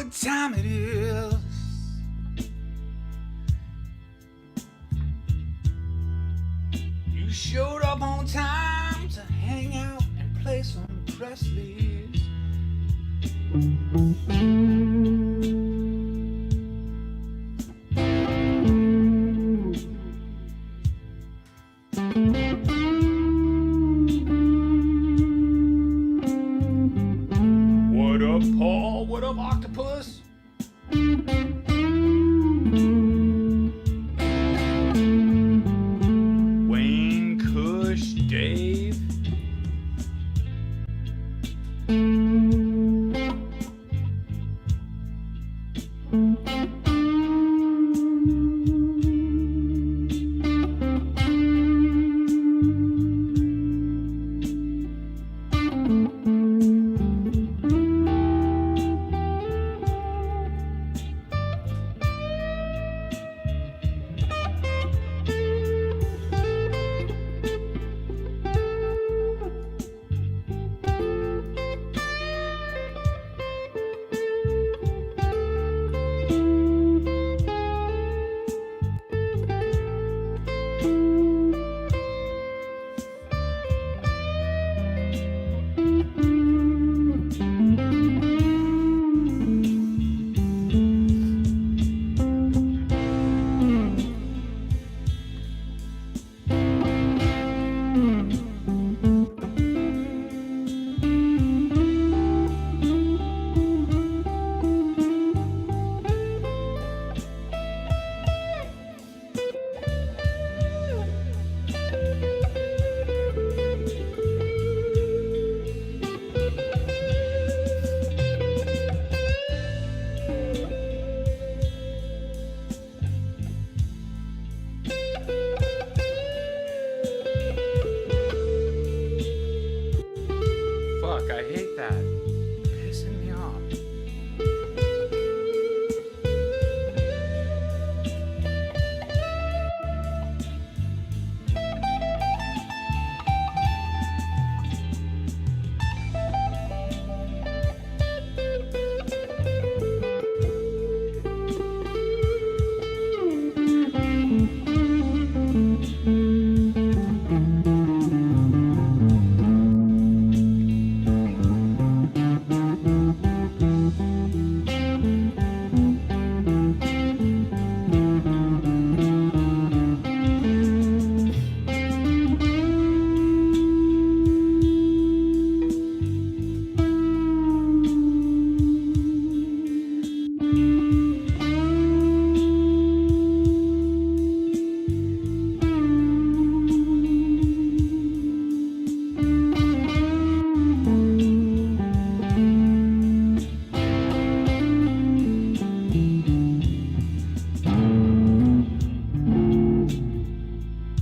what time it is. You showed up on time to hang out and play some Pressleys. What up, Paul? What up, Octopus? Wayne, Kush, Dave. Fuck, I hate that. Pissing me off.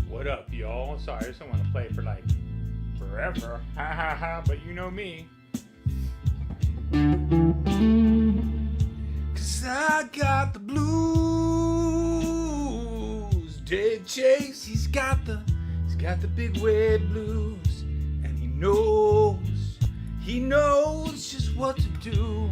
What up, y'all? Sorry, I just don't want to play for like forever. Ha ha ha, but you know me. Cause I got the blues. Dave Chase, he's got the big wave blues. And he knows just what to do.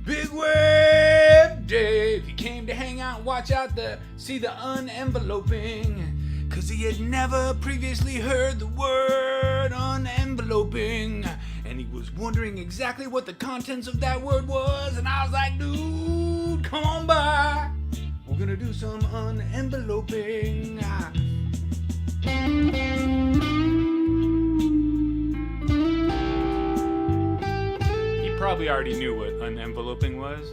Big wave Dave, he came to hang out and watch out see the unenveloping. Cause he had never previously heard the word unenveloping. And he was wondering exactly what the contents of that word was. And I was like, dude, come on by. We're gonna do some unenveloping. He probably already knew what unenveloping was.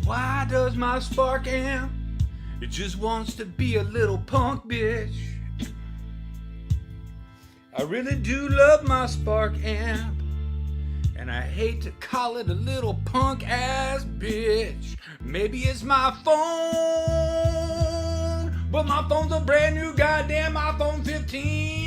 Why does my spark amp? It just wants to be a little punk bitch. I really do love my spark amp, and I hate to call it a little punk ass bitch. Maybe it's my phone, but my phone's a brand new goddamn iPhone 15.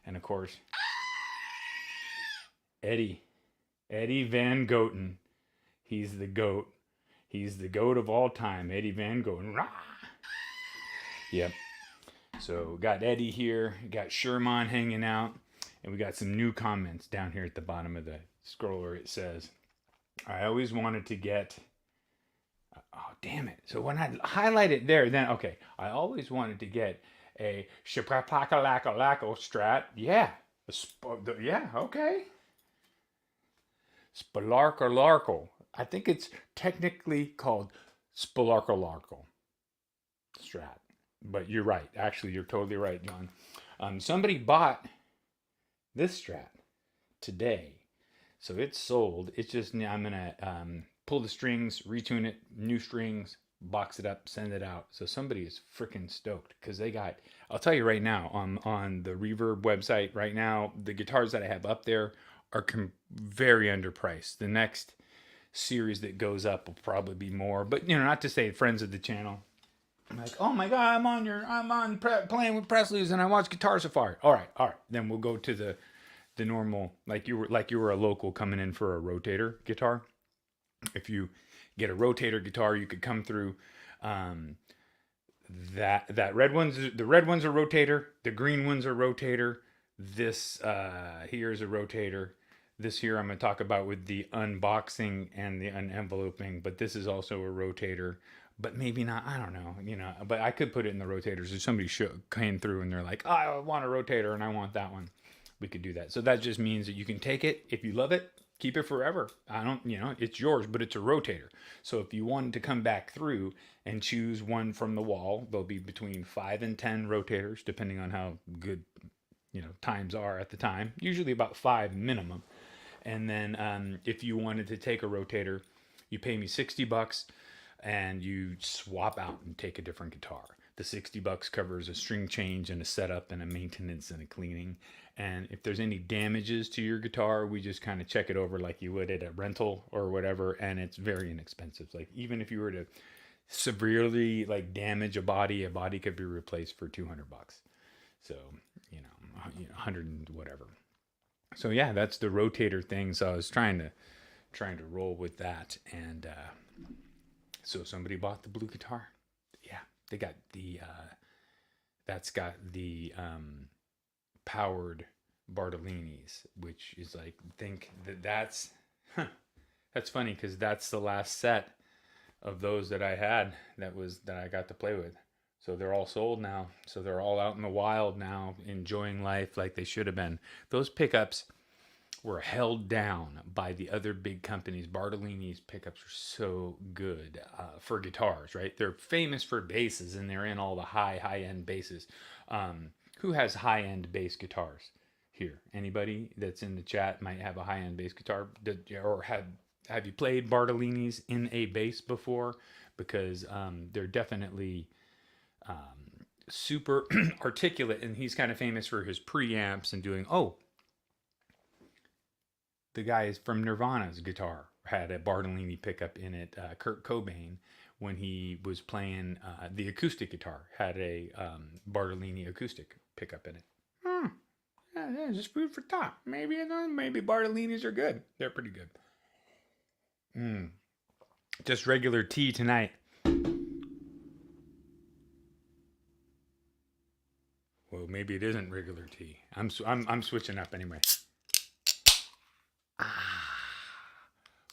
And of course, Eddie Van Goten. He's the goat. He's the goat of all time. Eddie Van Goten. Rah! Yep. So got Eddie here. Got Sherman hanging out. And we got some new comments down here at the bottom of the scroller. It says, I always wanted to get... Oh, damn it. So when I highlight it there, then, okay. I always wanted to get a Shiprapakalakalaco strat. Yeah. Yeah, okay. Spalarkalarkle. I think it's technically called Spalarkalarkle strat. But you're right. Actually, you're totally right, John. Somebody bought this strat today. So it's sold. It's just, I'm going to pull the strings, retune it, new strings, box it up, send it out. So somebody is freaking stoked because they got, I'll tell you right now, on the Reverb website right now, the guitars that I have up there are very underpriced. The next series that goes up will probably be more, but not to say friends of the channel. I'm like, oh my God, playing with Pressleys and I watch Guitar Safari. All right. Then we'll go to the normal, like you were a local coming in for a rotator guitar. If you get a rotator guitar, you could come through. That the red ones are rotator. The green ones are rotator. This here is a rotator. This here I'm going to talk about with the unboxing and the unenveloping, but this is also a rotator, but maybe not. I don't know, but I could put it in the rotators. If somebody came through and they're like, oh, I want a rotator and I want that one, we could do that. So that just means that you can take it. If you love it, keep it forever. It's yours, but it's a rotator. So if you wanted to come back through and choose one from the wall, there'll be between 5 and 10 rotators, depending on how good, times are at the time, usually about 5 minimum. And then if you wanted to take a rotator, you pay me $60 and you swap out and take a different guitar. The $60 covers a string change and a setup and a maintenance and a cleaning. And if there's any damages to your guitar, we just kind of check it over like you would at a rental or whatever. And it's very inexpensive. Like even if you were to severely damage a body could be replaced for $200. So, 100 and whatever. So yeah, that's the rotator thing. So I was trying to roll with that, and so somebody bought the blue guitar. Yeah, they got the that's got the powered Bartolini's, which is that's funny because that's the last set of those that I had that I got to play with. So they're all sold now. So they're all out in the wild now, enjoying life like they should have been. Those pickups were held down by the other big companies. Bartolini's pickups are so good for guitars, right? They're famous for basses, and they're in all the high-end basses. Who has high-end bass guitars here? Anybody that's in the chat might have a high-end bass guitar? Or have you played Bartolini's in a bass before? Because they're definitely... super articulate, and he's kind of famous for his preamps and doing. The guy is from Nirvana's guitar had a Bartolini pickup in it. Kurt Cobain, when he was playing the acoustic guitar, had a Bartolini acoustic pickup in it. Yeah, just food for thought. Maybe Bartolinis are good. They're pretty good. Just regular tea tonight. Well, maybe it isn't regular tea. I'm switching up anyway.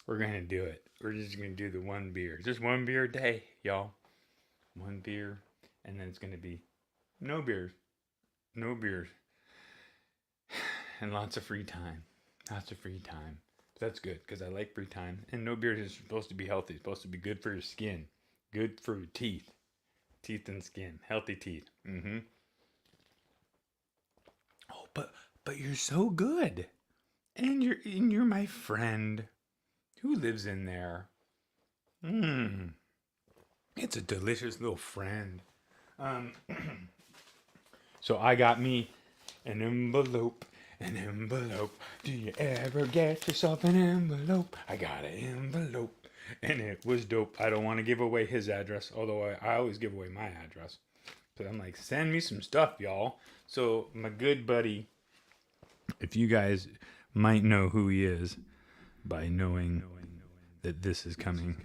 We're gonna do it. We're just gonna do the one beer. Just one beer a day, y'all. One beer, and then it's gonna be no beers, and lots of free time. But that's good because I like free time. And no beer is supposed to be healthy. It's supposed to be good for your skin, good for your teeth and skin, healthy teeth. But you're so good, and you're my friend who lives in there. It's a delicious little friend. So I got me an envelope. Do you ever get yourself an envelope? I got an envelope, and it was dope. I don't want to give away his address, although I always give away my address. So I'm like, send me some stuff, y'all. So my good buddy If you guys might know who he is by knowing that this is coming.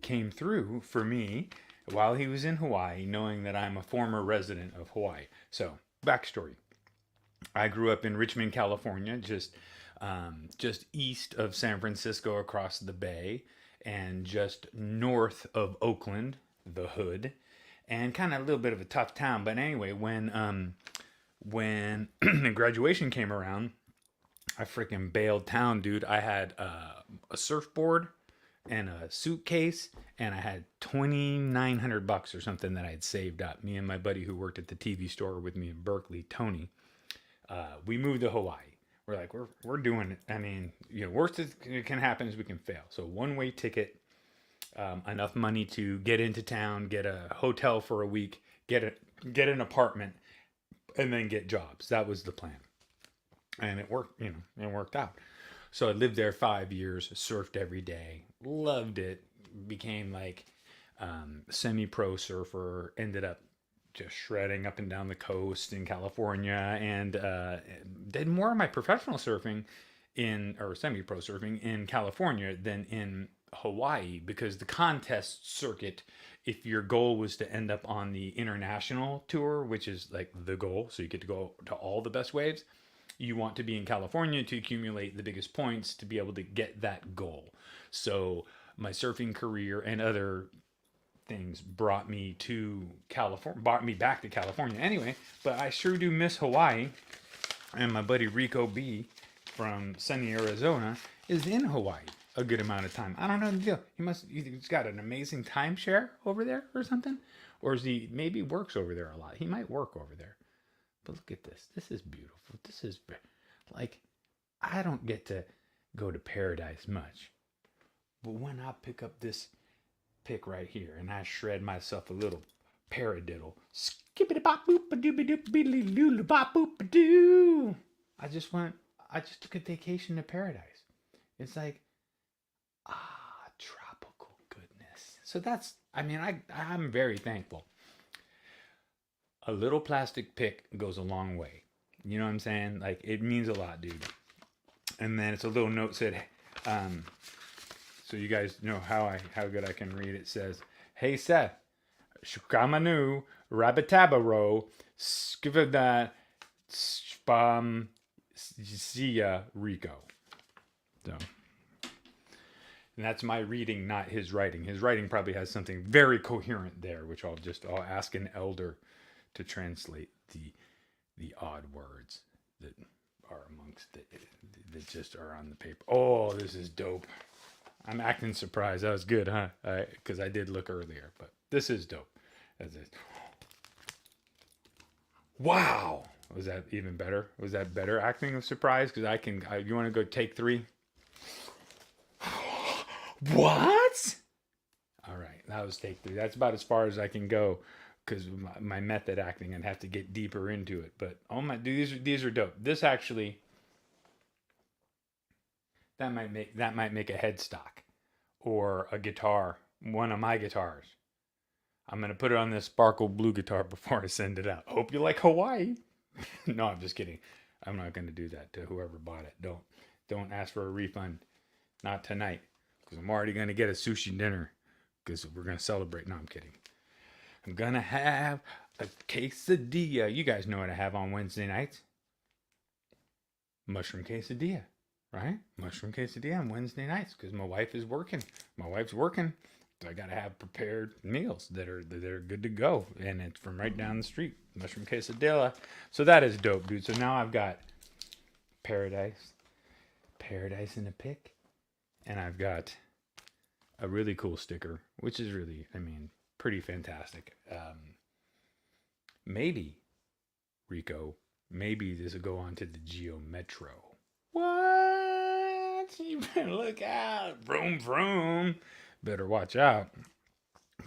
Came through for me while he was in Hawaii, knowing that I'm a former resident of Hawaii. So, backstory. I grew up in Richmond, California, just east of San Francisco across the bay, and just north of Oakland, the hood, and kind of a little bit of a tough town. But anyway, when graduation came around, I freaking bailed town, dude. I had a surfboard and a suitcase, and I had $2,900 or something that I had saved up. Me and my buddy who worked at the TV store with me in Berkeley, Tony, we moved to Hawaii. We're like, we're doing it. I mean, worst that can happen is we can fail. So one-way ticket, enough money to get into town, get a hotel for a week, get an apartment, and then get jobs. That was the plan, and it worked. It worked out. So I lived there 5 years, surfed every day, loved it, became like semi-pro surfer, ended up just shredding up and down the coast in California, and did more of my professional surfing or semi-pro surfing in California than in Hawaii, because the contest circuit, if your goal was to end up on the international tour, which is like the goal, so you get to go to all the best waves, you want to be in California to accumulate the biggest points to be able to get that goal. So my surfing career and other things brought me back to California anyway. But I sure do miss Hawaii, and my buddy Rico B from sunny Arizona is in Hawaii a good amount of time. I don't know the deal. He's got an amazing timeshare over there or something, or maybe works over there a lot. He might work over there. But look at this. This is beautiful. This is like, I don't get to go to paradise much. But when I pick up this pick right here and I shred myself a little paradiddle, skippity bop boop a doobie doop beedly loo bop boop a doo. I just took a vacation to paradise. It's like, tropical goodness. So I'm very thankful. A little plastic pick goes a long way. You know what I'm saying? Like, it means a lot, dude. And then it's a little note said, so you guys know how good I can read. It says, "Hey Seth, Shukamanu, Rabitabaro, Skivada, Spam, Zia, Rico." So, and that's my reading, not his writing. His writing probably has something very coherent there, which I'll ask an elder to translate the odd words that are amongst that just are on the paper. Oh, this is dope. I'm acting surprised. That was good, huh? Because I did look earlier, but this is dope. Wow. Was that even better? Was that better acting of surprise? Because you want to go take 3? What? All right, that was take 3. That's about as far as I can go, because my method acting, I'd have to get deeper into it. But oh my, dude, these are dope. This actually, that might make a headstock or a guitar, one of my guitars. I'm gonna put it on this sparkle blue guitar before I send it out. Hope you like Hawaii. No, I'm just kidding. I'm not gonna do that to whoever bought it. Don't ask for a refund. Not tonight, because I'm already gonna get a sushi dinner because we're gonna celebrate. No, I'm kidding. I'm gonna have a quesadilla. You guys know what I have on Wednesday nights. Mushroom quesadilla, right? Mushroom quesadilla on Wednesday nights, because my wife is working. My wife's working, so I gotta have prepared meals that are good to go, and it's from right down the street. Mushroom quesadilla. So that is dope, dude. So now I've got paradise in a pick, and I've got a really cool sticker, which is really, pretty fantastic. Maybe, Rico, this will go on to the Geo Metro. What? You better look out. Vroom, vroom. Better watch out.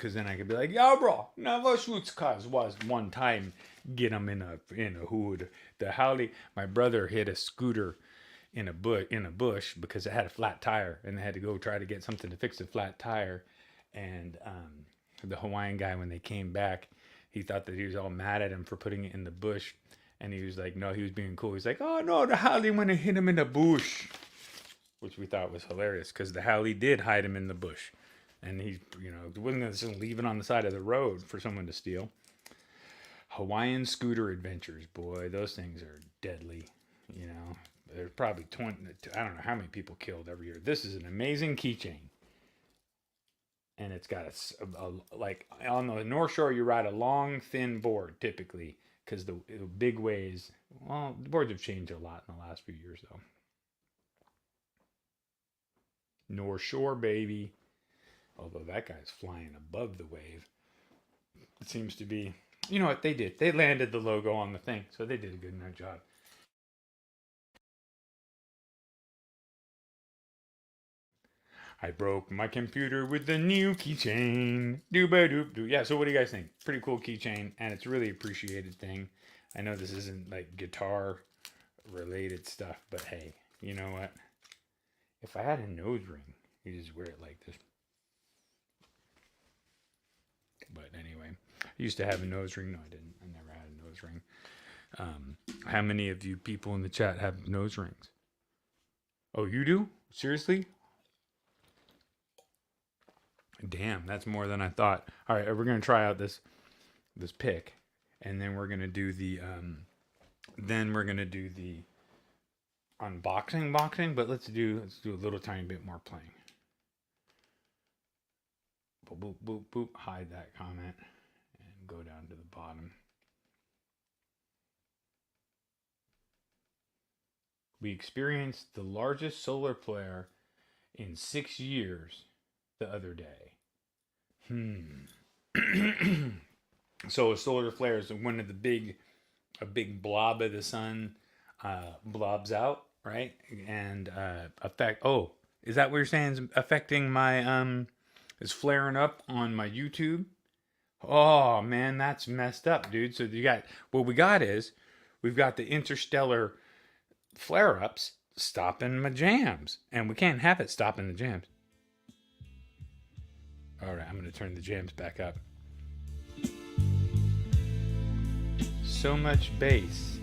because then I could be like, "Yo, bro, never shoots cars." Was one time get him in a hood. The Howley, my brother hit a scooter in a bush because it had a flat tire, and they had to go try to get something to fix the flat tire. And the Hawaiian guy, when they came back, he thought that he was all mad at him for putting it in the bush, and he was like, "No, he was being cool." He's like, "Oh no, the Howley went and hit him in the bush," which we thought was hilarious because the Howley did hide him in the bush, and he, wasn't going to just leave it on the side of the road for someone to steal. Hawaiian scooter adventures, boy, those things are deadly. There's probably 20. I don't know how many people killed every year. This is an amazing keychain. And it's got like on the North Shore, you ride a long, thin board typically because the big ways, well, the boards have changed a lot in the last few years though. North Shore, baby. Although that guy's flying above the wave. It seems to be, you know what they did? They landed the logo on the thing, so they did a good enough job. I broke my computer with the new keychain. Doo-ba-doop-doo. Yeah, so what do you guys think? Pretty cool keychain, and it's a really appreciated thing. I know this isn't like guitar-related stuff, but hey, you know what? If I had a nose ring, you just wear it like this. But anyway, I used to have a nose ring. No, I didn't. I never had a nose ring. How many of you people in the chat have nose rings? Oh, you do? Seriously? Damn, that's more than I thought. All right, we're gonna try out this pick, and then we're gonna do the unboxing. But let's do a little tiny bit more playing. Boop boop boop boop. Hide that comment and go down to the bottom. We experienced the largest solar flare in 6 years the other day. So a solar flare is when a big blob of the sun blobs out, right? And is that what you're saying is affecting my is flaring up on my YouTube? Oh man, that's messed up, dude. So we've got the interstellar flare-ups stopping my jams, and we can't have it stopping the jams. All right, I'm going to turn the jams back up. So much bass.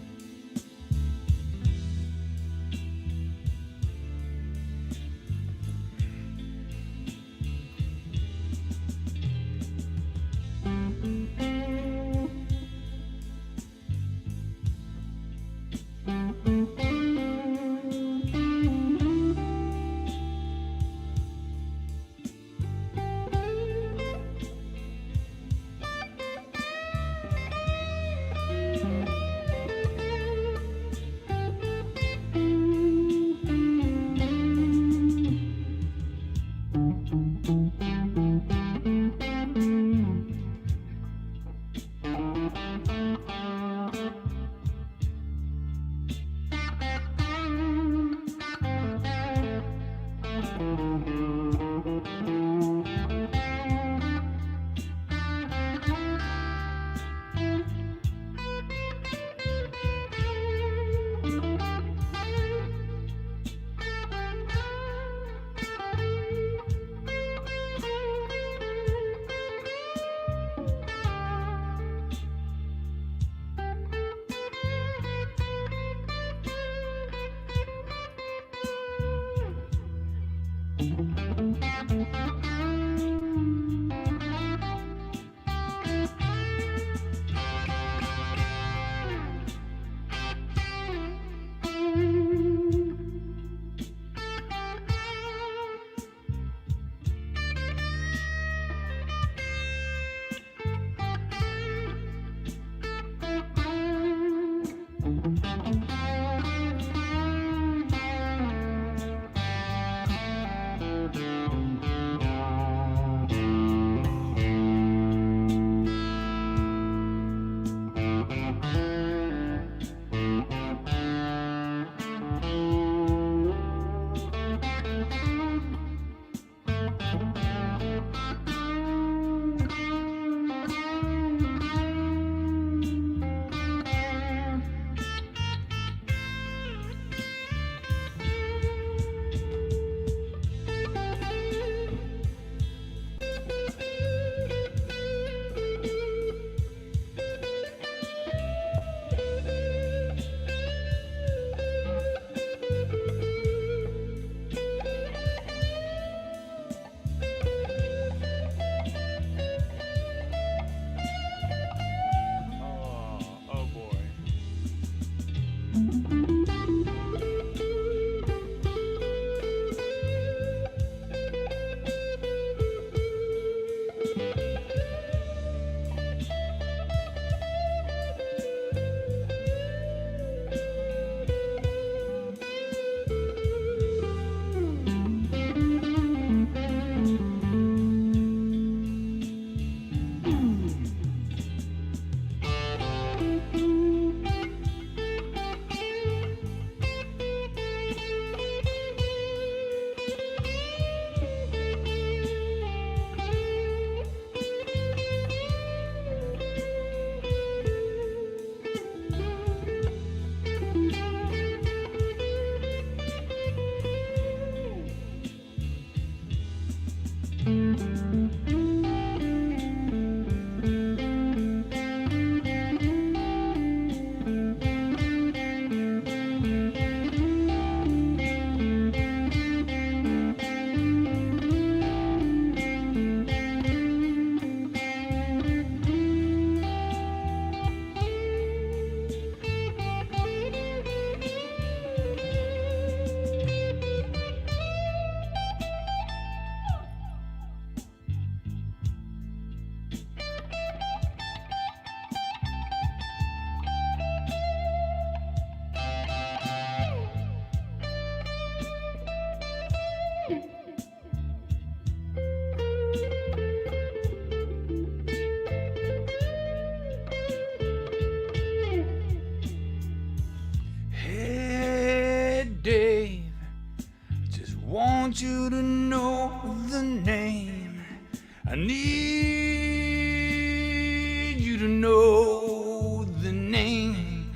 you to know the name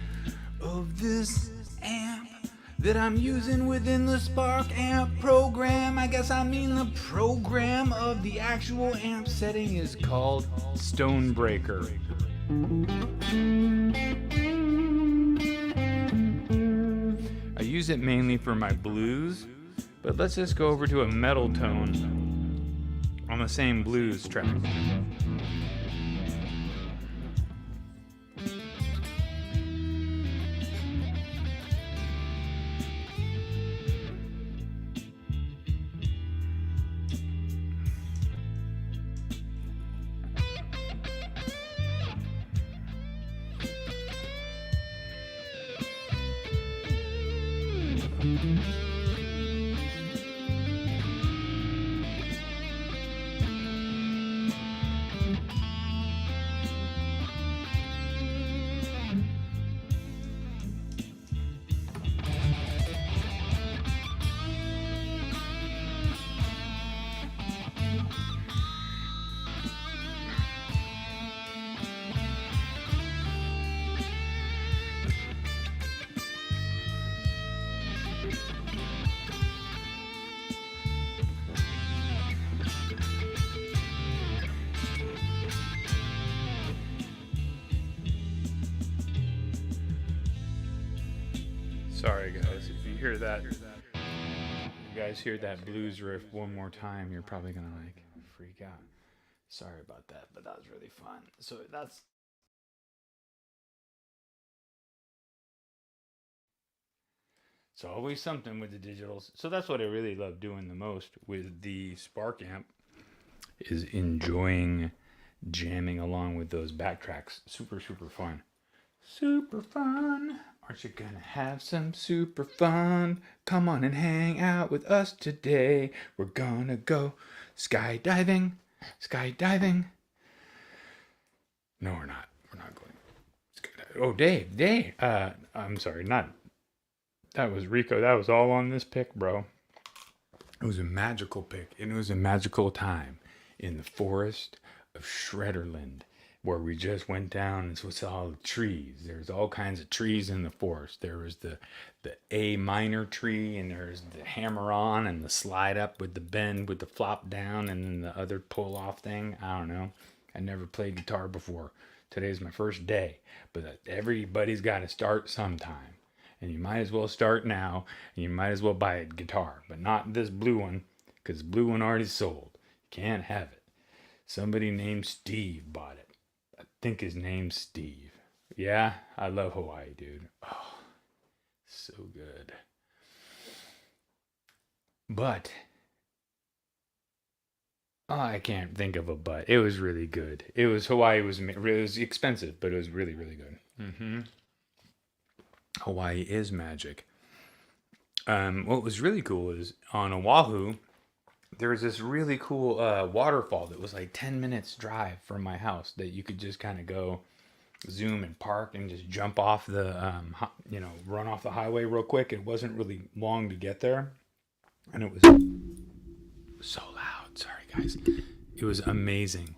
of this amp that I'm using within the Spark Amp program. I guess I mean the program of the actual amp setting is called Stonebreaker. I use it mainly for my blues, but let's just go over to a metal tone on the same blues track. Sorry guys, if you hear that, you guys hear that blues riff one more time, you're probably gonna like freak out. Sorry about that, but that was really fun. So that's always something with the digitals. So that's what I really love doing the most with the Spark amp, is enjoying jamming along with those backtracks. Super fun. Super fun. Aren't you gonna have some super fun? Come on and hang out with us today. We're gonna go skydiving. No, we're not. We're not going skydiving. Oh, Dave. I'm sorry, not. That was Rico. That was all on this pick, bro. It was a magical pick, and it was a magical time in the forest of Shredderland, where we just went down and saw the trees. There's all kinds of trees in the forest. There was the A minor tree, and there's the hammer on and the slide up with the bend with the flop down, and then the other pull off thing. I don't know. I never played guitar before. Today's my first day, but everybody's got to start sometime. And you might as well start now, and you might as well buy a guitar, but not this blue one, because the blue one already sold. You can't have it. Somebody named Steve bought it. I think his name's Steve. Yeah, I love Hawaii, dude. Oh, so good. But, I can't think of a but. It was really good. Hawaii was expensive, but it was really, really good. Hawaii is magic. What was really cool is on Oahu, there was this really cool waterfall that was like 10 minutes drive from my house that you could just kind of go zoom and park and just jump off the, run off the highway real quick. It wasn't really long to get there. And it was so loud. Sorry, guys. It was amazing.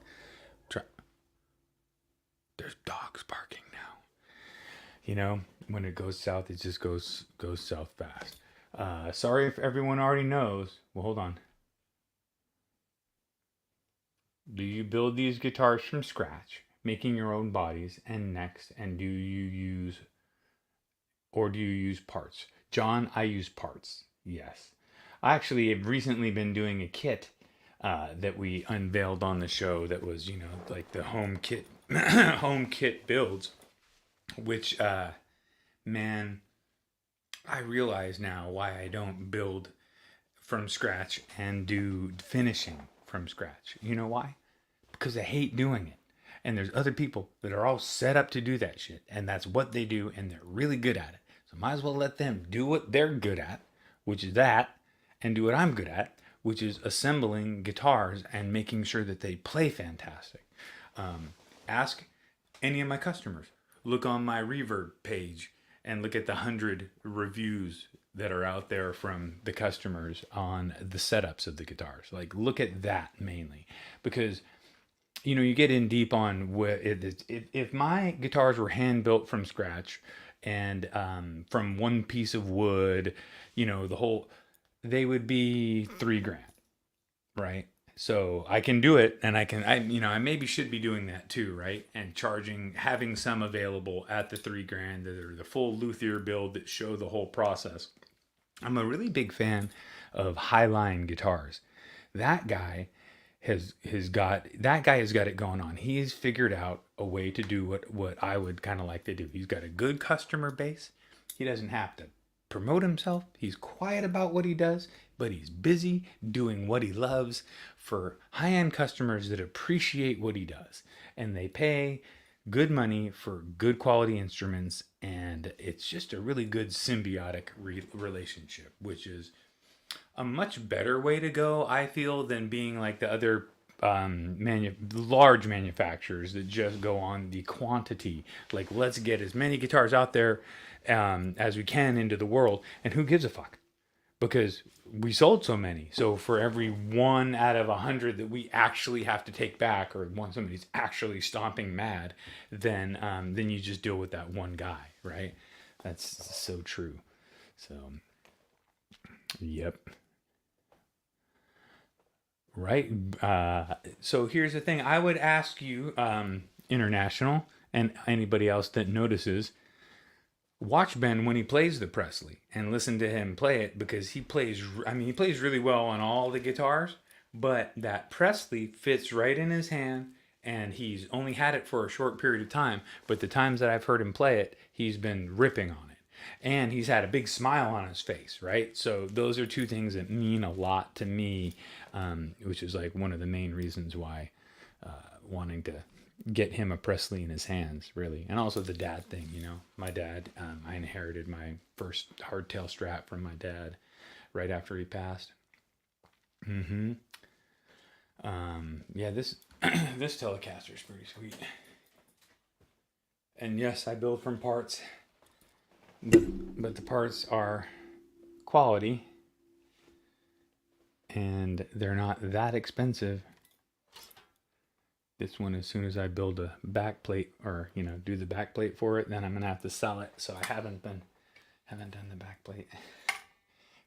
There's dogs barking now. You know, when it goes south, it just goes south fast. Sorry if everyone already knows. Well, hold on. Do you build these guitars from scratch, making your own bodies and necks, and do you use parts? John, I use parts. Yes. I actually have recently been doing a kit that we unveiled on the show that was, like the home kit builds, which, man, I realize now why I don't build from scratch and do finishing from scratch. You know why? Because I hate doing it. And there's other people that are all set up to do that shit. And that's what they do, and they're really good at it. So might as well let them do what they're good at, which is that, and do what I'm good at, which is assembling guitars and making sure that they play fantastic. Ask any of my customers. Look on my Reverb page and look at the 100 reviews that are out there from the customers on the setups of the guitars. Like, look at that mainly, because you get in deep on what if my guitars were hand built from scratch and from one piece of wood, the whole, they would be 3 grand, right? So I can do it, and I maybe should be doing that too, right? And having some available at the 3 grand that are the full luthier build that show the whole process. I'm a really big fan of Highline guitars. That guy has got it going on. He's figured out a way to do what I would kind of like to do. He's got a good customer base. He doesn't have to promote himself. He's quiet about what he does, but he's busy doing what he loves for high-end customers that appreciate what he does, and they pay good money for good quality instruments, and it's just a really good symbiotic relationship, which is a much better way to go, I feel, than being like the other large manufacturers that just go on the quantity. Like, let's get as many guitars out there as we can into the world, and who gives a fuck? Because we sold so many. So for every 1 out of 100 that we actually have to take back, or one somebody's actually stomping mad, then you just deal with that one guy, right? That's so true. So, yep. Right. So here's the thing. I would ask you, international, and anybody else that notices, watch Ben when he plays the Presley and listen to him play it, because he plays really well on all the guitars, but that Presley fits right in his hand, and he's only had it for a short period of time, but the times that I've heard him play it, he's been ripping on it. And he's had a big smile on his face, right? So those are two things that mean a lot to me, which is like one of the main reasons why wanting to get him a Presley in his hands, really. And also the dad thing, my dad, I inherited my first hardtail Strat from my dad right after he passed. Yeah, this this Telecaster is pretty sweet. And yes, I build from parts, but the parts are quality, and they're not that expensive. This one, as soon as I build a back plate, or do the back plate for it, then I'm gonna have to sell it. So I haven't done the back plate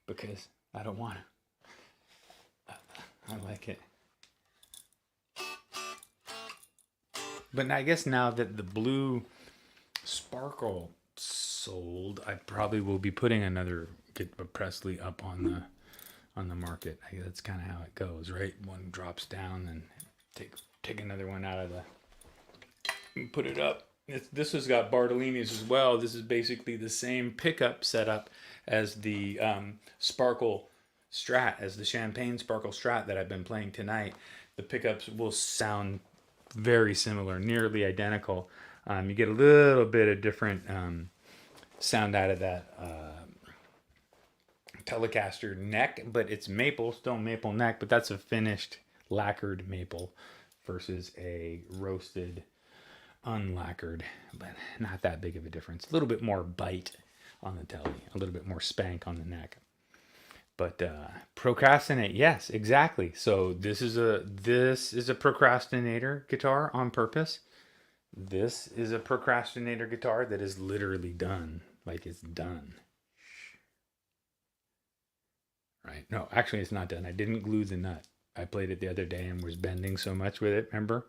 because I don't want to. I like it, but I guess now that the blue Sparkle sold, I probably will be putting another Presley up on the market. I guess that's kind of how it goes, right? One drops down, then take another one out of put it up. This has got Bartolini's as well. This is basically the same pickup setup as the Sparkle Strat, as the Champagne Sparkle Strat that I've been playing tonight. The pickups will sound very similar, nearly identical. You get a little bit of different sound out of that Telecaster neck, but it's maple, still maple neck, but that's a finished lacquered maple versus a roasted unlacquered, but not that big of a difference. A little bit more bite on the Tele, a little bit more spank on the neck. But procrastinate, yes, exactly. So this is a procrastinator guitar on purpose. This is a procrastinator guitar that is literally done. Like, it's done. Right? No, actually it's not done. I didn't glue the nut. I played it the other day and was bending so much with it, remember?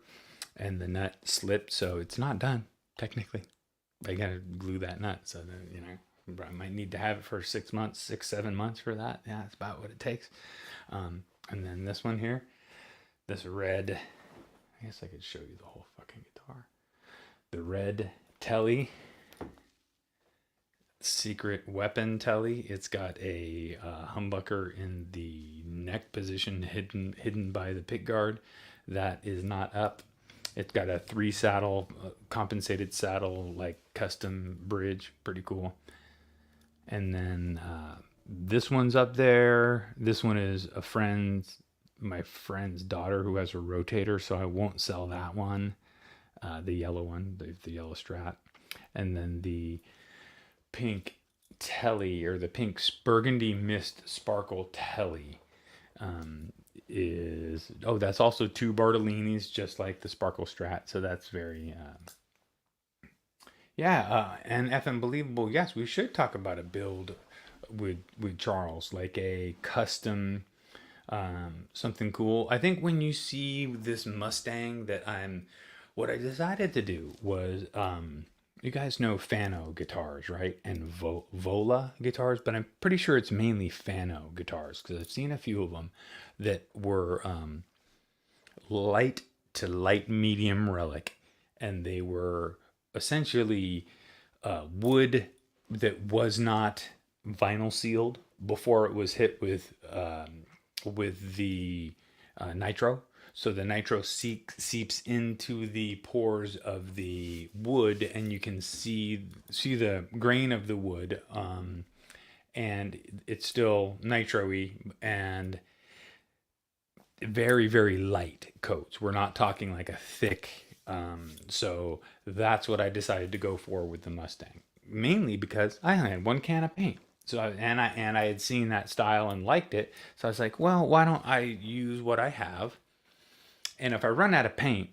And the nut slipped, so it's not done, technically. I gotta glue that nut, so that, I might need to have it for 6 months, 7 months for that. Yeah, that's about what it takes. And then this one here, this red, I guess I could show you the whole fucking guitar. The red Tele, secret weapon Tele. It's got a humbucker in the neck position, hidden by the pick guard. That is not up. It's got a 3 saddle, compensated saddle, like custom bridge. Pretty cool. And then this one's up there. This one is my friend's daughter who has a rotator, so I won't sell that one. The yellow one, the yellow Strat. And then the pink Tele, or the pink burgundy mist sparkle Tele. is, oh, that's also two Bartolinis, just like the Sparkle Strat. So that's very, yeah, and FM Believable. Yes, we should talk about a build with Charles, like a custom something cool. I think when you see this Mustang that what I decided to do was, you guys know Fano guitars, right? And Vola guitars, but I'm pretty sure it's mainly Fano guitars because I've seen a few of them that were light to light medium relic, and they were essentially wood that was not vinyl sealed before it was hit with the nitro. So the nitro seeps into the pores of the wood, and you can see the grain of the wood, and it's still nitro-y and very very light coats. We're not talking like a thick. So that's what I decided to go for with the Mustang, mainly because I only had one can of paint. So I had seen that style and liked it. So I was like, well, why don't I use what I have? And if I run out of paint,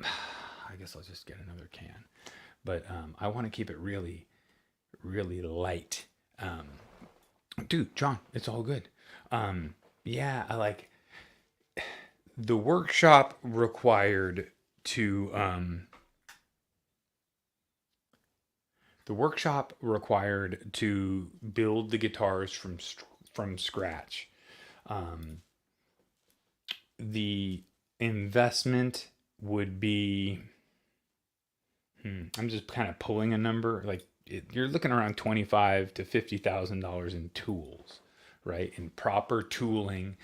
I guess I'll just get another can. But I want to keep it really, really light. Dude, John, it's all good. Yeah, I like the workshop required to build the guitars from scratch. The investment would be, I'm just kind of pulling a number, like you're looking around $25,000 to $50,000 in tools, right? In proper tooling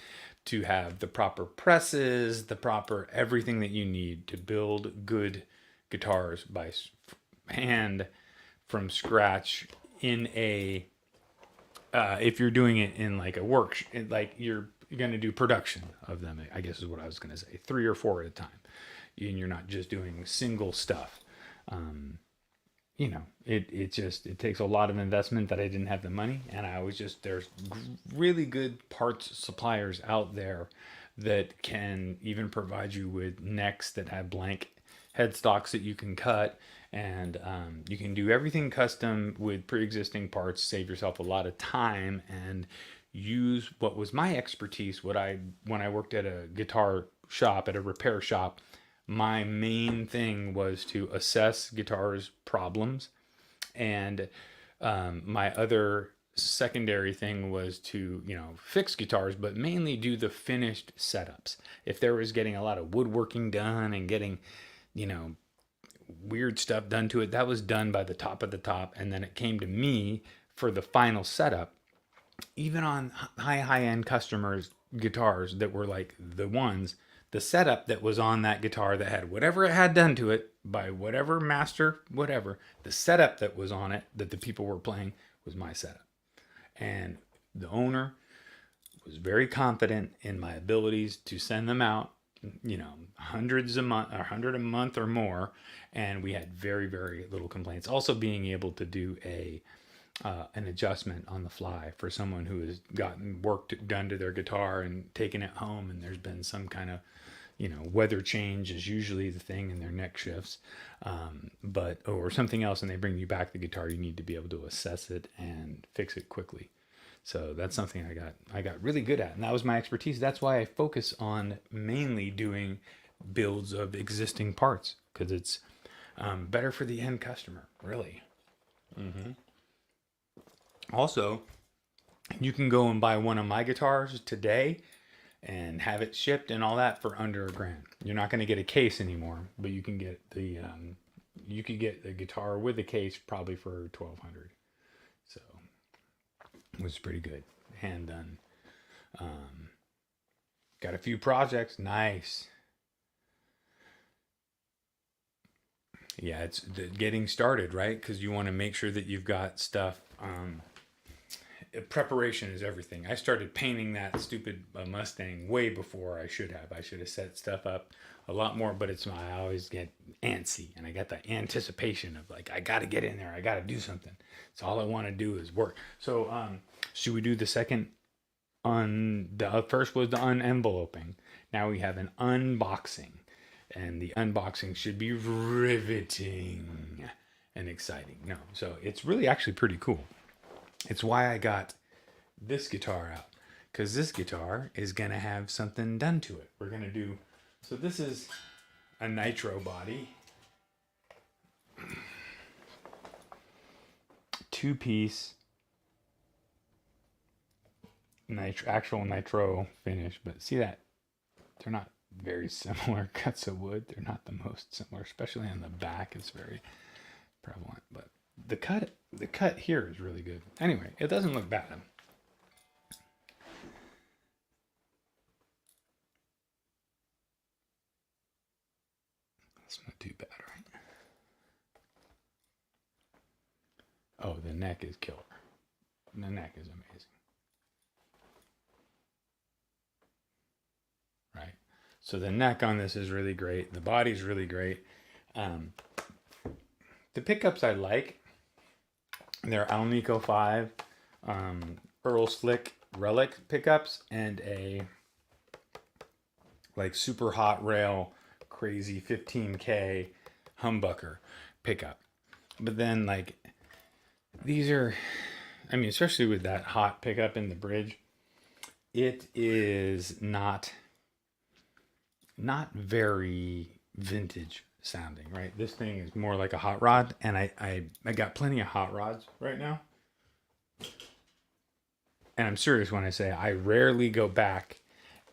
to have the proper presses, the proper everything that you need to build good guitars by hand from scratch in a if you're doing it in like a like you're going to do production of them, I guess is what I was going to say, 3 or 4 at a time, and you're not just doing single stuff. It takes a lot of investment that I didn't have the money, and I was just, there's really good parts suppliers out there that can even provide you with necks that have blank headstocks that you can cut, and you can do everything custom with pre-existing parts, save yourself a lot of time, and use what was my expertise. When I worked at a guitar shop, at a repair shop, my main thing was to assess guitars problems, and my other secondary thing was to fix guitars, but mainly do the finished setups. If there was getting a lot of woodworking done and getting weird stuff done to it, that was done by the top of the top, and then it came to me for the final setup. Even on high end customers guitars that were like the setup that was on that guitar that had whatever it had done to it by whatever master, whatever, the setup that was on it that the people were playing was my setup. And the owner was very confident in my abilities to send them out, hundreds a month, or 100 a month or more. And we had very, very little complaints. Also being able to do an adjustment on the fly for someone who has gotten work done to their guitar and taken it home, and there's been some kind of weather change is usually the thing in their neck shifts, or something else, and they bring you back the guitar. You need to be able to assess it and fix it quickly. So that's something I got really good at, and that was my expertise. That's why I focus on mainly doing builds of existing parts, because it's better for the end customer, really. Also, you can go and buy one of my guitars today and have it shipped and all that for under $1,000. You're not going to get a case anymore, but you can get the guitar with the case probably for $1,200. So it was pretty good, hand done. Got a few projects, nice. Yeah, it's getting started, right? Because you want to make sure that you've got stuff. Preparation is everything. I started painting that stupid Mustang way before I should have. I should have set stuff up a lot more, but I always get antsy, and I got the anticipation of like, I got to get in there. I got to do something. So all I want to do is work. So should we do the second the first was the unenveloping. Now we have an unboxing, and the unboxing should be riveting and exciting. No, so it's really actually pretty cool. It's why I got this guitar out, because this guitar is gonna have something done to it. We're gonna do, so this is a nitro body, 2-piece actual nitro finish, but see that they're not very similar cuts of wood. They're not the most similar, especially on the back. It's very prevalent, but the cut here is really good. Anyway, it doesn't look bad. It's not too bad, right? Oh, the neck is killer. The neck is amazing. Right? So the neck on this is really great. The body's really great. The pickups I like. They're Alnico 5 Earl Slick Relic pickups and a like super hot rail crazy 15K humbucker pickup. But then like these are, I mean, especially with that hot pickup in the bridge, it is not very vintage sounding, right? This thing is more like a hot rod, and I got plenty of hot rods right now. And I'm serious when I say I rarely go back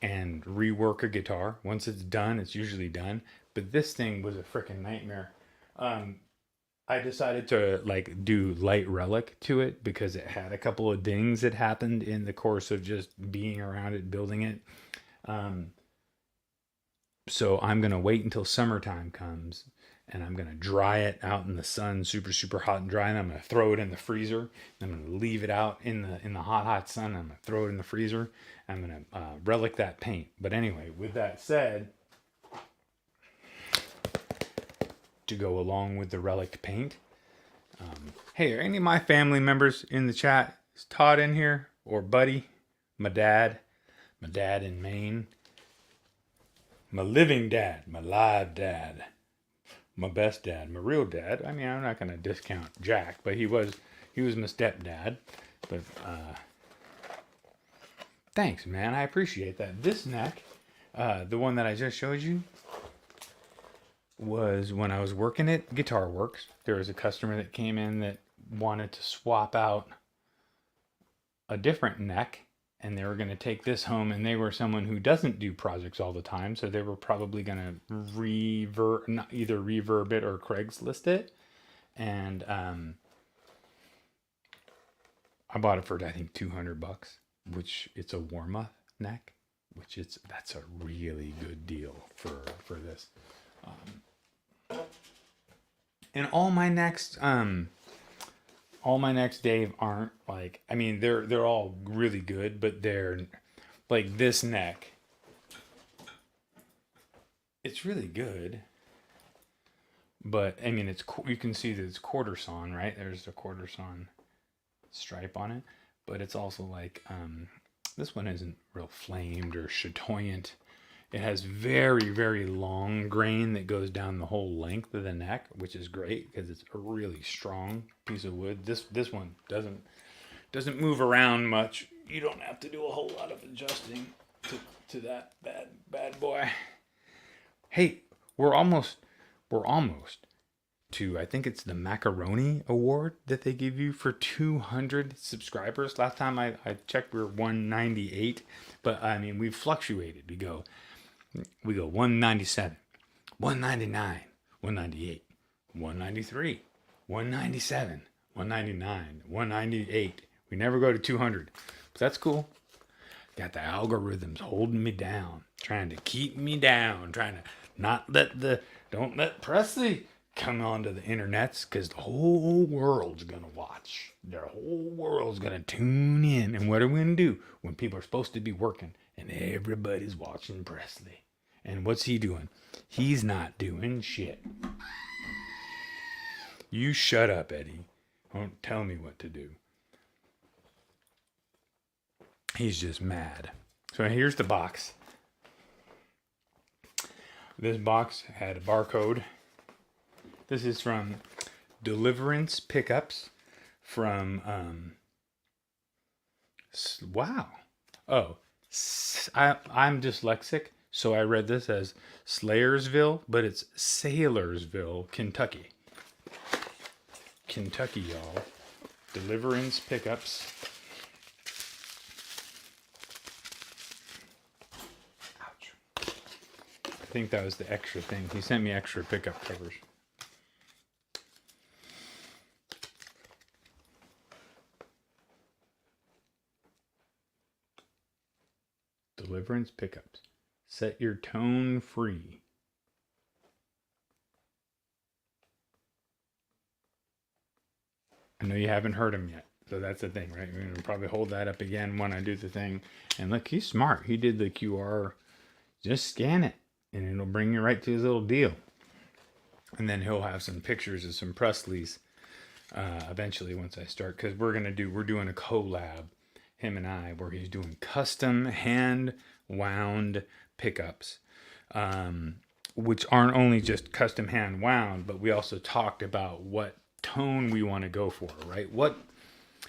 and rework a guitar. Once it's done, it's usually done. But this thing was a freaking nightmare. I decided to like do light relic to it because it had a couple of dings that happened in the course of just being around it, building it. So I'm going to wait until summertime comes, and I'm going to dry it out in the sun, super, super hot and dry. And I'm going to throw it in the freezer. I'm going to leave it out in the hot, hot sun. I'm going to throw it in the freezer. I'm going to relic that paint. But anyway, with that said, to go along with the relic paint, hey, are any of my family members in the chat? Is Todd in here? Or Buddy? My dad in Maine. My living dad, my live dad, my best dad, my real dad. I mean, I'm not going to discount Jack, but he was my stepdad. But thanks, man. I appreciate that. This neck, the one that I just showed you, was when I was working at Guitar Works. There was a customer that came in that wanted to swap out a different neck, and they were going to take this home, and they were someone who doesn't do projects all the time, so they were probably going to either reverb it or Craigslist it. And I bought it for I think $200, which it's a Warmoth neck, that's a really good deal for this. And all my necks, Dave, aren't like, I mean, they're all really good, but they're like this neck. It's really good, but I mean, you can see that it's quarter sawn, right? There's the quarter sawn stripe on it, but it's also like, this one isn't real flamed or chatoyant. It has very, very long grain that goes down the whole length of the neck, which is great because it's a really strong piece of wood. This one doesn't move around much. You don't have to do a whole lot of adjusting to that bad boy. Hey, we're almost to, I think it's the Macaroni Award that they give you for 200 subscribers. Last time I checked, we were 198, but I mean, we've fluctuated. We go 197, 199, 198, 193, 197, 199, 198. We never go to 200. But that's cool. Got the algorithms holding me down, trying to keep me down, trying to don't let Presley come onto the internets, because the whole world's going to watch. The whole world's going to tune in. And what are we going to do when people are supposed to be working and everybody's watching Presley? And what's he doing? He's not doing shit. You shut up, Eddie. Don't tell me what to do. He's just mad. So here's the box. This box had a barcode. This is from Deliverance Pickups from, wow. Oh, I'm dyslexic, so I read this as Slayersville, but it's Sailorsville, Kentucky. Kentucky, y'all. Deliverance Pickups. Ouch. I think that was the extra thing. He sent me extra pickup covers. Deliverance Pickups. Set your tone free. I know you haven't heard him yet, so that's the thing, right? We're gonna probably hold that up again when I do the thing. And look, he's smart. He did the QR. Just scan it, and it'll bring you right to his little deal. And then he'll have some pictures of some Pressleys eventually once I start, because we're doing a collab, him and I, where he's doing custom hand wound pickups, which aren't only just custom hand wound, but we also talked about what tone we want to go for, right?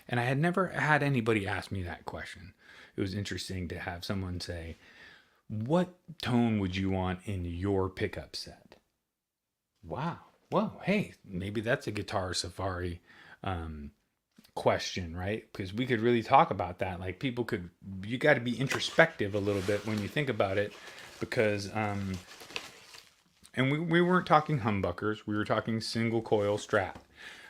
And I had never had anybody ask me that question. It was interesting to have someone say, what tone would you want in your pickup set? Wow. Well, hey, maybe that's a Guitar Safari question, right? Because we could really talk about that. Like, you got to be introspective a little bit when you think about it, because and we weren't talking humbuckers, we were talking single coil Strat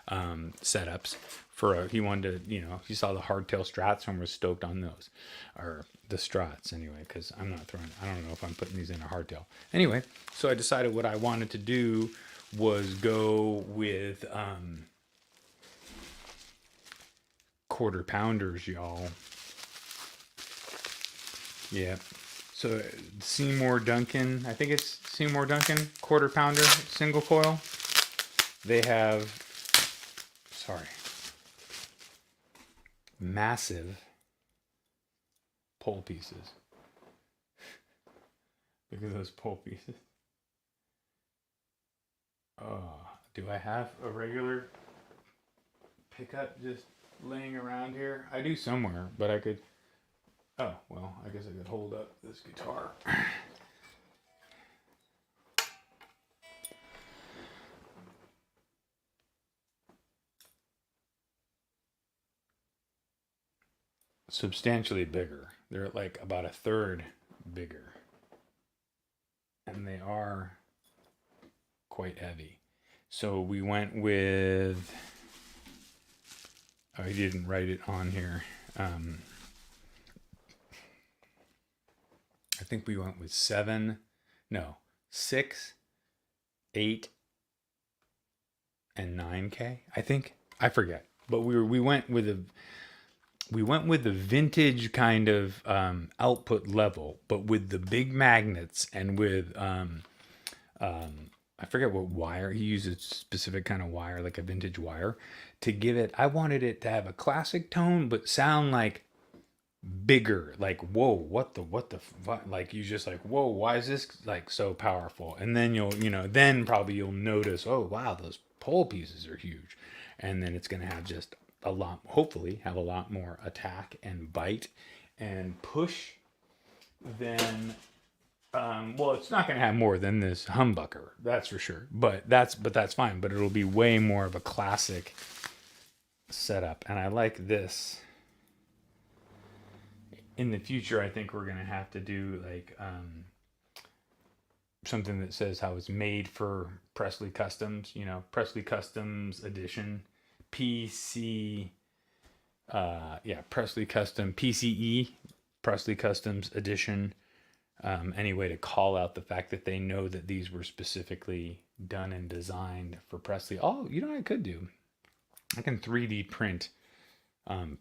setups for he wanted to, he saw the hardtail Strats and was stoked on those, or the Strats anyway, because I don't know if I'm putting these in a hardtail anyway. So I decided what I wanted to do was go with quarter pounders, y'all. Yeah. So Seymour Duncan, I think it's Seymour Duncan quarter pounder single coil. They have, massive pole pieces. Look at those pole pieces. Oh, do I have a regular pickup just laying around here? I do somewhere, but I could. Oh, well, I guess I could hold up this guitar. Substantially bigger. They're like about a third bigger. And they are quite heavy. So we went with, oh, he didn't write it on here. I think we went with 6, 8, and 9K. I think, I forget, but we went with the vintage kind of output level, but with the big magnets and with I forget what wire he uses, specific kind of wire, like a vintage wire, to give it. I wanted it to have a classic tone, but sound like bigger. Like, whoa, what the like, you just like, whoa, why is this like so powerful? And then then probably you'll notice, oh wow, those pole pieces are huge, and then it's gonna have just hopefully have a lot more attack and bite and push than well, it's not going to have more than this humbucker, that's for sure. But that's fine. But it'll be way more of a classic setup, and I like this. In the future, I think we're going to have to do like something that says how it's made for Presley Customs. Presley Customs Edition, PC. Presley Custom PCE, Presley Customs Edition. Any way to call out the fact that they know that these were specifically done and designed for Presley. Oh, you know what I could do? I can 3D print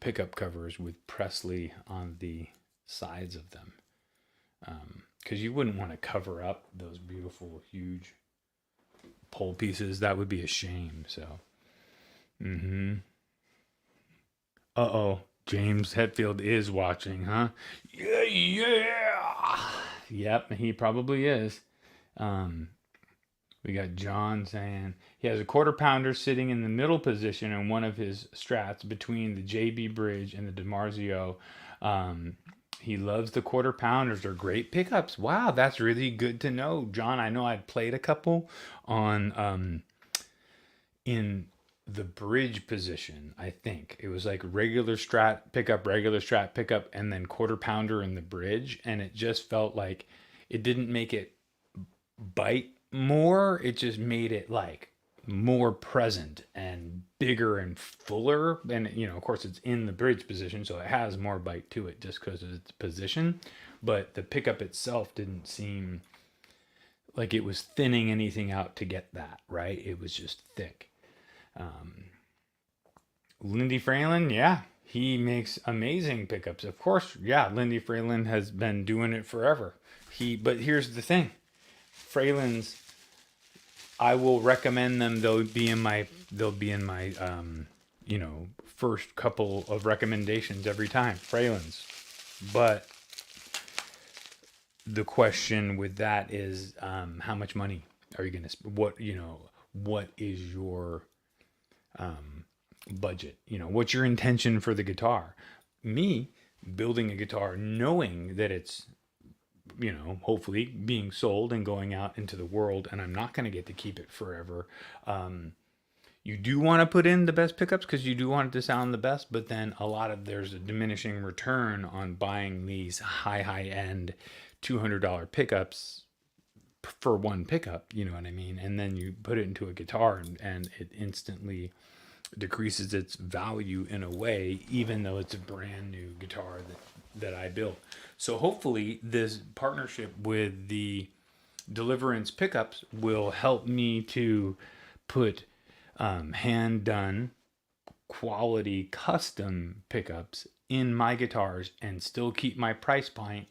pickup covers with Presley on the sides of them. Because you wouldn't want to cover up those beautiful, huge pole pieces. That would be a shame. So, Uh-oh. James Hetfield is watching, huh? Yeah, yeah. Yep, he probably is. Um, we got John saying he has a quarter pounder sitting in the middle position in one of his strats between the JB Bridge and the DiMarzio. Um, he loves the quarter pounders. They're great pickups. Wow, that's really good to know, John. I know I'd played a couple on in the bridge position. I think it was like regular strat pickup, and then quarter pounder in the bridge, and it just felt like it didn't make it bite more. It just made it like more present and bigger and fuller. And of course, it's in the bridge position, so it has more bite to it just because of its position. But the pickup itself didn't seem like it was thinning anything out to get that right. It was just thick. Lindy Fralin, yeah, he makes amazing pickups. Of course, yeah, Lindy Fralin has been doing it forever. But here's the thing, Fralins, I will recommend them. They'll be in my first couple of recommendations every time. Fralins, but the question with that is, how much money are you gonna? What is your budget? What's your intention for the guitar? Me building a guitar knowing that it's hopefully being sold and going out into the world, and I'm not going to get to keep it forever. You do want to put in the best pickups because you do want it to sound the best, but then there's a diminishing return on buying these high end $200 pickups for one pickup, you know what I mean? And then you put it into a guitar, and it instantly decreases its value in a way, even though it's a brand new guitar that I built. So hopefully this partnership with the Deliverance pickups will help me to put hand done quality custom pickups in my guitars and still keep my price point.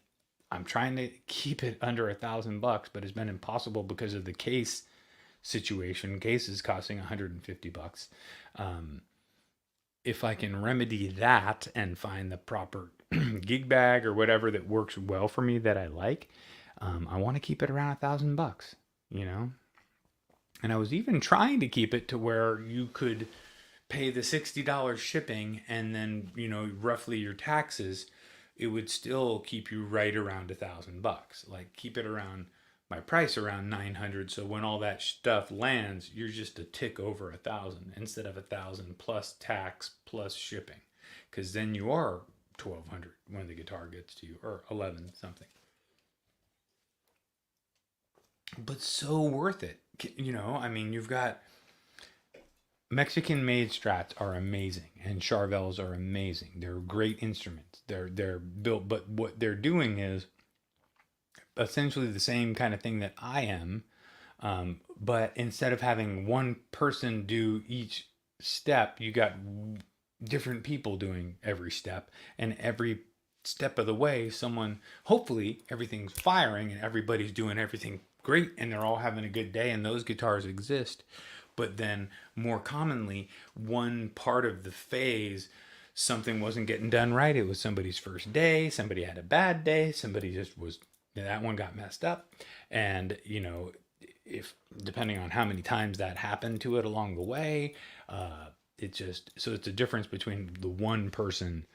I'm trying to keep it under $1,000, but it's been impossible because of the case situation. Case is costing $150. If I can remedy that and find the proper gig bag or whatever that works well for me that I like, I want to keep it around $1,000, And I was even trying to keep it to where you could pay the $60 shipping and then, roughly your taxes. It would still keep you right around $1,000. Like keep it around my price around 900. So when all that stuff lands, you're just a tick over 1,000 instead of 1,000 plus tax plus shipping, because then you are 1,200 when the guitar gets to you, or 11 something. But so worth it. You've got Mexican made strats are amazing, and Charvels are amazing. They're great instruments. They're built, but what they're doing is essentially the same kind of thing that I am, but instead of having one person do each step, you got different people doing every step, and every step of the way, hopefully everything's firing and everybody's doing everything great and they're all having a good day, and those guitars exist. But then more commonly, one part of the phase, something wasn't getting done right. It was somebody's first day, somebody had a bad day, somebody just was, that one got messed up. And, if depending on how many times that happened to it along the way, so it's a difference between the one person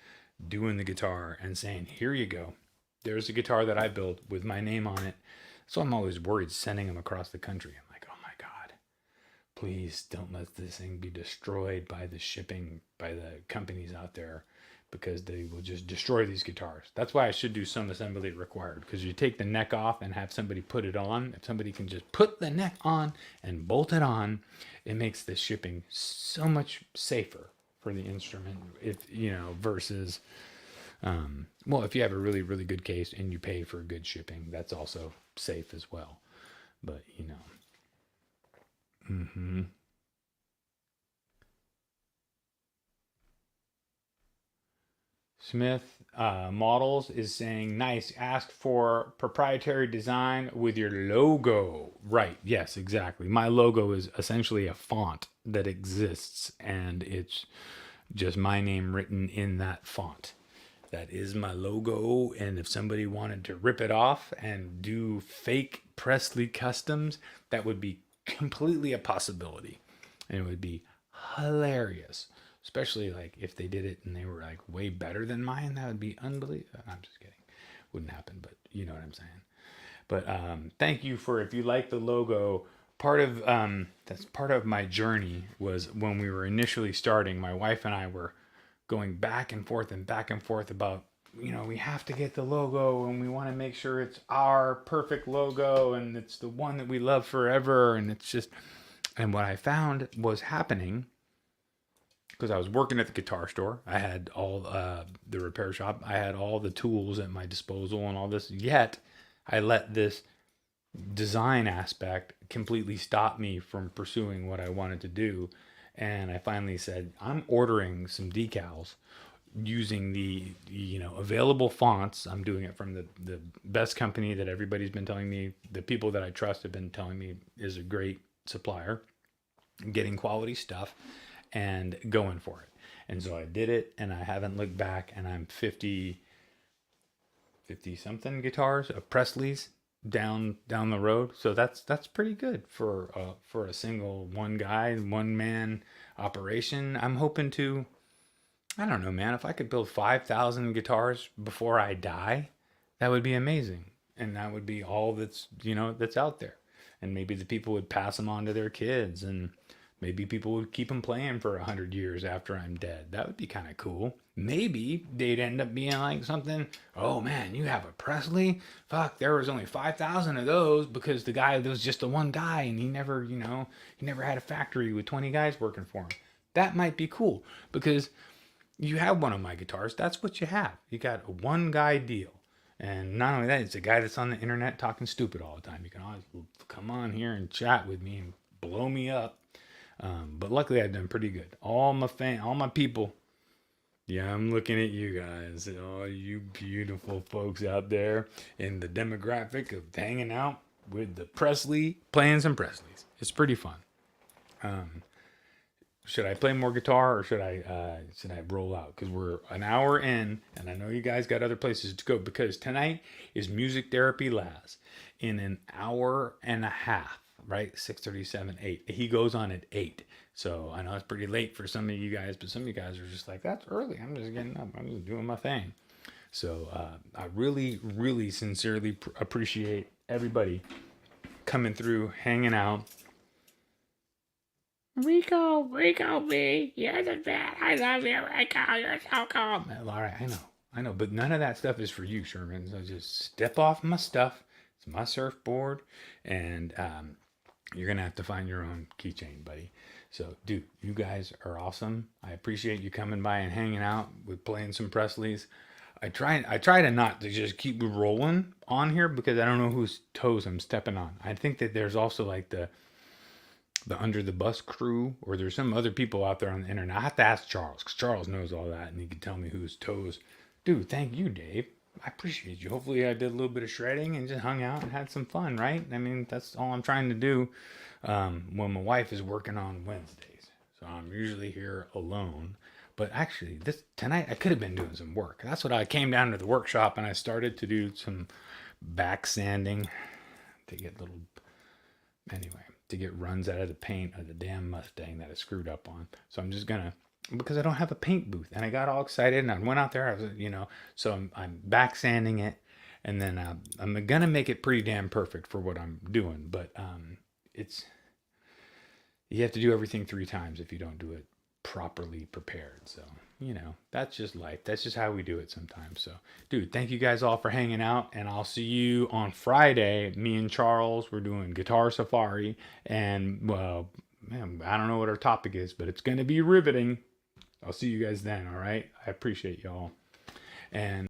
doing the guitar and saying, here you go, there's a guitar that I built with my name on it. So I'm always worried sending them across the country. I'm like, oh my God, please don't let this thing be destroyed by the shipping, by the companies out there, because they will just destroy these guitars. That's why I should do some assembly required, because you take the neck off and have somebody put it on. If somebody can just put the neck on and bolt it on, it makes the shipping so much safer for the instrument. Versus, if you have a really, really good case and you pay for good shipping, that's also safe as well. But, Smith Models is saying, nice, ask for proprietary design with your logo. Right, yes, exactly. My logo is essentially a font that exists, and it's just my name written in that font. That is my logo, and if somebody wanted to rip it off and do fake Presley customs, that would be completely a possibility, and it would be hilarious. Especially like if they did it and they were like way better than mine, that would be unbelievable. I'm just kidding, wouldn't happen, but you know what I'm saying. But thank you for, if you like the logo. Part of that's part of my journey was when we were initially starting. My wife and I were going back and forth about, we have to get the logo and we want to make sure it's our perfect logo and it's the one that we love forever. And it's just, and what I found was happening, because I was working at the guitar store. I had all the repair shop. I had all the tools at my disposal and all this. Yet I let this design aspect completely stop me from pursuing what I wanted to do. And I finally said, I'm ordering some decals using the available fonts. I'm doing it from the best company that everybody's been telling me, the people that I trust have been telling me is a great supplier, getting quality stuff and going for it. And so I did it, and I haven't looked back, and I'm 50 something guitars of Pressleys down the road. So that's pretty good for a single one man operation. I'm hoping to, I don't know, man, if I could build 5,000 guitars before I die, that would be amazing. And that would be all that's out there. And maybe the people would pass them on to their kids, and maybe people would keep them playing for 100 years after I'm dead. That would be kind of cool. Maybe they'd end up being like something, oh man, you have a Presley? Fuck, there was only 5,000 of those because the guy, there was just the one guy, and he never had a factory with 20 guys working for him. That might be cool, because you have one of my guitars. That's what you have. You got a one guy deal. And not only that, it's a guy that's on the internet talking stupid all the time. You can always come on here and chat with me and blow me up. But luckily I've done pretty good. All my people. Yeah, I'm looking at you guys, all you beautiful folks out there in the demographic of hanging out with the Presley, playing some Presleys. It's pretty fun. Should I play more guitar, or should I roll out? Because we're an hour in, and I know you guys got other places to go, because tonight is Music Therapy Laz in an hour and a half. Right, 6:37, 8. He goes on at 8. So I know it's pretty late for some of you guys, but some of you guys are just like, that's early. I'm just getting up. I'm just doing my thing. So I really, really sincerely appreciate everybody coming through, hanging out. Rico, B, you're the best. I love you, Rico. You're so cool. All right, I know, but none of that stuff is for you, Sherman. So just step off my stuff. It's my surfboard, and you're going to have to find your own keychain, buddy. So, dude, you guys are awesome. I appreciate you coming by and hanging out with playing some Presleys. I try to not to just keep rolling on here, because I don't know whose toes I'm stepping on. I think that there's also like the Under the Bus crew, or there's some other people out there on the internet. I have to ask Charles, because Charles knows all that, and he can tell me whose toes. Dude, thank you, Dave. I appreciate you. Hopefully I did a little bit of shredding and just hung out and had some fun, right? I mean, that's all I'm trying to do when my wife is working on Wednesdays. So I'm usually here alone. But actually, tonight I could have been doing some work. That's what I came down to the workshop, and I started to do some back sanding to get runs out of the paint of the damn Mustang that I screwed up on. So I'm just gonna, because I don't have a paint booth, and I got all excited and I went out there. I was, so I'm back sanding it, and then I'm gonna make it pretty damn perfect for what I'm doing. But you have to do everything 3 times if you don't do it properly prepared. So that's just life. That's just how we do it sometimes. So, dude, thank you guys all for hanging out, and I'll see you on Friday. Me and Charles, we're doing Guitar Safari, and well, man, I don't know what our topic is, but it's gonna be riveting. I'll see you guys then, all right? I appreciate y'all. And